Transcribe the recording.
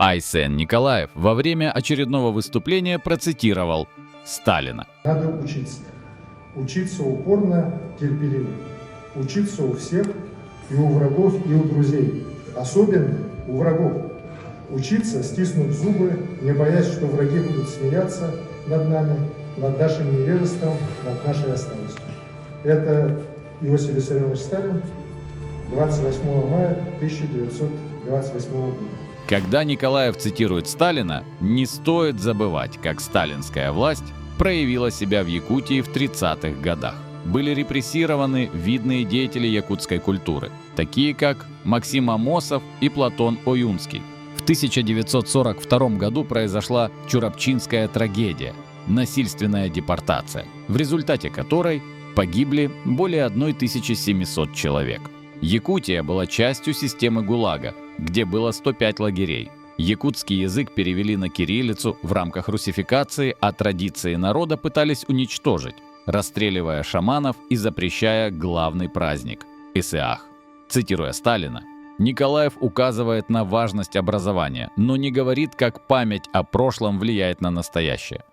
Айсен Николаев во время очередного выступления процитировал Сталина. Надо учиться. Учиться упорно, терпеливо. Учиться у всех, и у врагов, и у друзей. Особенно у врагов. Учиться, стиснув зубы, не боясь, что враги будут смеяться над нами, над нашим невежеством, над нашей отсталостью. Это Иосиф Виссарионович Сталин, 28 мая 1928 года. Когда Николаев цитирует Сталина, не стоит забывать, как сталинская власть проявила себя в Якутии в 30-х годах. Были репрессированы видные деятели якутской культуры, такие как Максим Амосов и Платон Оюнский. В 1942 году произошла Чурапчинская трагедия – насильственная депортация, в результате которой погибли более 1700 человек. Якутия была частью системы ГУЛАГа, где было 105 лагерей. Якутский язык перевели на кириллицу в рамках русификации, а традиции народа пытались уничтожить, расстреливая шаманов и запрещая главный праздник – Исеах. Цитируя Сталина, Николаев указывает на важность образования, но не говорит, как память о прошлом влияет на настоящее.